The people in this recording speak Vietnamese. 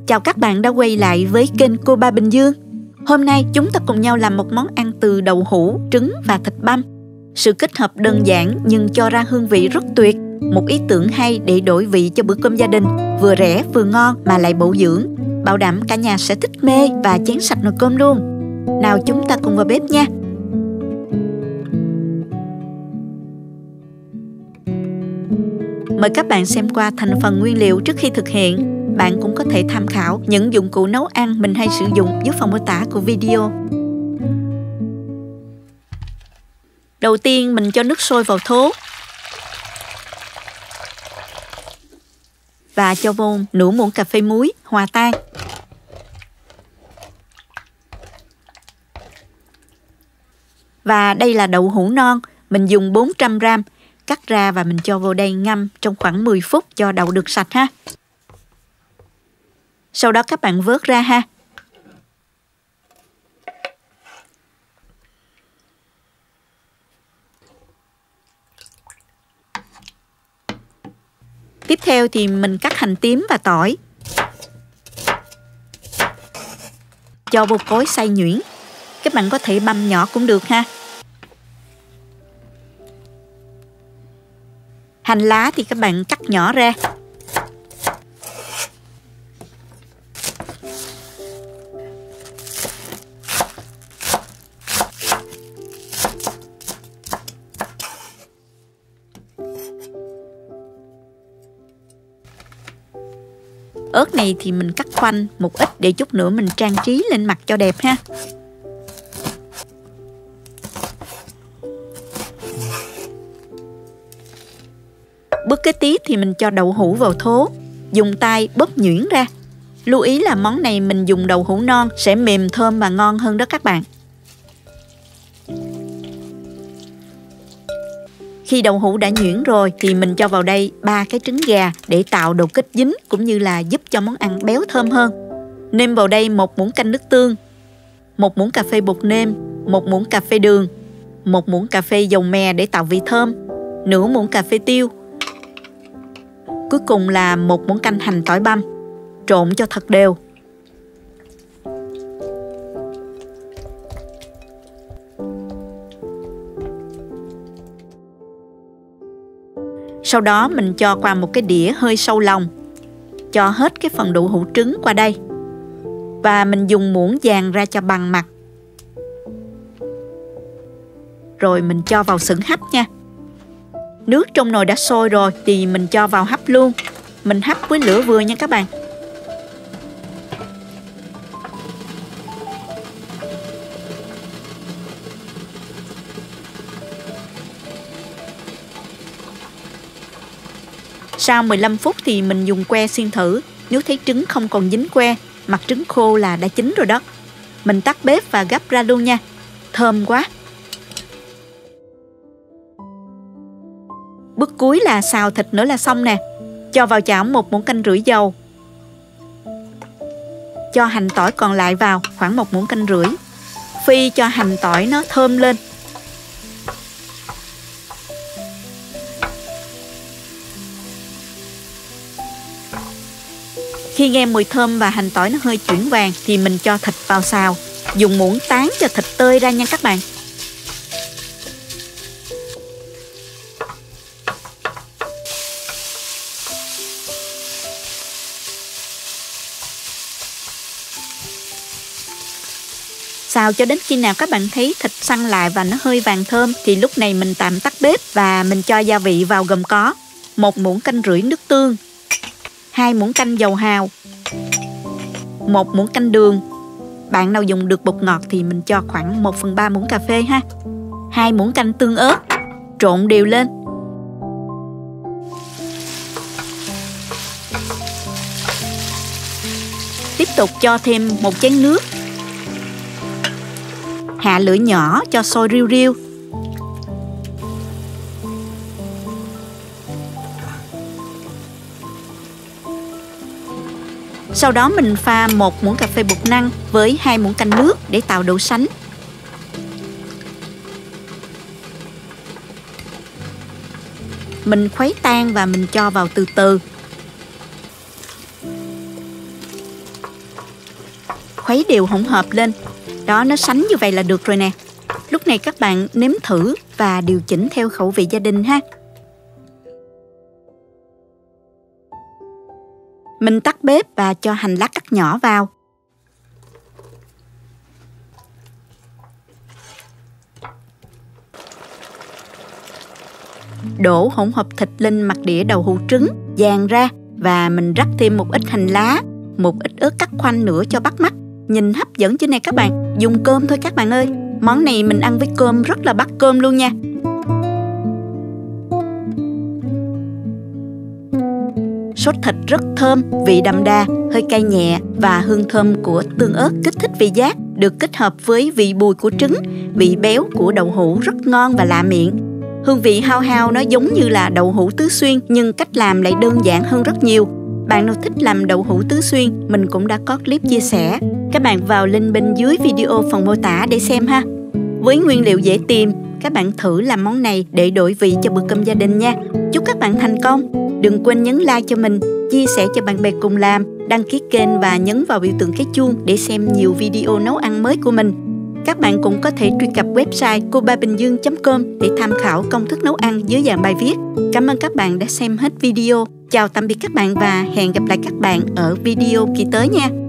Chào các bạn đã quay lại với kênh Cô Ba Bình Dương. Hôm nay chúng ta cùng nhau làm một món ăn từ đậu hũ, trứng và thịt băm. Sự kết hợp đơn giản nhưng cho ra hương vị rất tuyệt. Một ý tưởng hay để đổi vị cho bữa cơm gia đình, vừa rẻ vừa ngon mà lại bổ dưỡng. Bảo đảm cả nhà sẽ thích mê và chén sạch nồi cơm luôn. Nào chúng ta cùng vào bếp nha. Mời các bạn xem qua thành phần nguyên liệu trước khi thực hiện. Bạn cũng có thể tham khảo những dụng cụ nấu ăn mình hay sử dụng dưới phần mô tả của video. Đầu tiên mình cho nước sôi vào thố và cho vô nửa muỗng cà phê muối hòa tan. Và đây là đậu hũ non, mình dùng 400g, cắt ra và mình cho vào đây ngâm trong khoảng 10 phút cho đậu được sạch ha. Sau đó các bạn vớt ra ha. Tiếp theo thì mình cắt hành tím và tỏi. Cho vô cối xay nhuyễn. Các bạn có thể băm nhỏ cũng được ha. Hành lá thì các bạn cắt nhỏ ra. Ớt này thì mình cắt khoanh một ít để chút nữa mình trang trí lên mặt cho đẹp ha. Bước kế tiếp thì mình cho đậu hũ vào thố, dùng tay bóp nhuyễn ra. Lưu ý là món này mình dùng đậu hũ non sẽ mềm thơm và ngon hơn đó các bạn. Khi đậu hũ đã nhuyễn rồi thì mình cho vào đây 3 cái trứng gà để tạo độ kết dính cũng như là giúp cho món ăn béo thơm hơn. Nêm vào đây 1 muỗng canh nước tương, 1 muỗng cà phê bột nêm, 1 muỗng cà phê đường, 1 muỗng cà phê dầu mè để tạo vị thơm, nửa muỗng cà phê tiêu. Cuối cùng là 1 muỗng canh hành tỏi băm. Trộn cho thật đều. Sau đó mình cho qua một cái đĩa hơi sâu lòng. Cho hết cái phần đậu hũ trứng qua đây. Và mình dùng muỗng dàn ra cho bằng mặt. Rồi mình cho vào xửng hấp nha. Nước trong nồi đã sôi rồi thì mình cho vào hấp luôn. Mình hấp với lửa vừa nha các bạn. Sau 15 phút thì mình dùng que xiên thử. Nếu thấy trứng không còn dính que, mặt trứng khô là đã chín rồi đó. Mình tắt bếp và gắp ra luôn nha. Thơm quá. Bước cuối là xào thịt nữa là xong nè. Cho vào chảo 1 muỗng canh rưỡi dầu. Cho hành tỏi còn lại vào khoảng 1 muỗng canh rưỡi. Phi cho hành tỏi nó thơm lên. Khi nghe mùi thơm và hành tỏi nó hơi chuyển vàng thì mình cho thịt vào xào. Dùng muỗng tán cho thịt tơi ra nha các bạn. Xào cho đến khi nào các bạn thấy thịt săn lại và nó hơi vàng thơm thì lúc này mình tạm tắt bếp và mình cho gia vị vào gồm có 1 muỗng canh rưỡi nước tương, 2 muỗng canh dầu hào, 1 muỗng canh đường. Bạn nào dùng được bột ngọt thì mình cho khoảng 1/3 muỗng cà phê ha. 2 muỗng canh tương ớt. Trộn đều lên. Tiếp tục cho thêm 1 chén nước. Hạ lửa nhỏ cho sôi riu riu. Sau đó mình pha 1 muỗng cà phê bột năng với 2 muỗng canh nước để tạo độ sánh. Mình khuấy tan và mình cho vào từ từ. khuấy đều hỗn hợp lên. Đó, nó sánh như vậy là được rồi nè. Lúc này các bạn nếm thử và điều chỉnh theo khẩu vị gia đình ha. Mình tắt bếp và cho hành lá cắt nhỏ vào. Đổ hỗn hợp thịt lên mặt đĩa đậu hũ trứng, dàn ra và mình rắc thêm một ít hành lá, một ít ớt cắt khoanh nữa cho bắt mắt. Nhìn hấp dẫn chứ này các bạn. Dùng cơm thôi các bạn ơi. Món này mình ăn với cơm rất là bắt cơm luôn nha. Sốt thịt rất thơm, vị đậm đà, hơi cay nhẹ và hương thơm của tương ớt kích thích vị giác, được kết hợp với vị bùi của trứng, vị béo của đậu hũ rất ngon và lạ miệng. Hương vị hao hao nó giống như là đậu hũ tứ xuyên nhưng cách làm lại đơn giản hơn rất nhiều. Bạn nào thích làm đậu hũ tứ xuyên, mình cũng đã có clip chia sẻ. Các bạn vào link bên dưới video phần mô tả để xem ha. Với nguyên liệu dễ tìm, các bạn thử làm món này để đổi vị cho bữa cơm gia đình nha. Chúc các bạn thành công. Đừng quên nhấn like cho mình, chia sẻ cho bạn bè cùng làm, đăng ký kênh và nhấn vào biểu tượng cái chuông để xem nhiều video nấu ăn mới của mình. Các bạn cũng có thể truy cập website cobabinhdương.com để tham khảo công thức nấu ăn dưới dạng bài viết. Cảm ơn các bạn đã xem hết video. Chào tạm biệt các bạn và hẹn gặp lại các bạn ở video kỳ tới nha.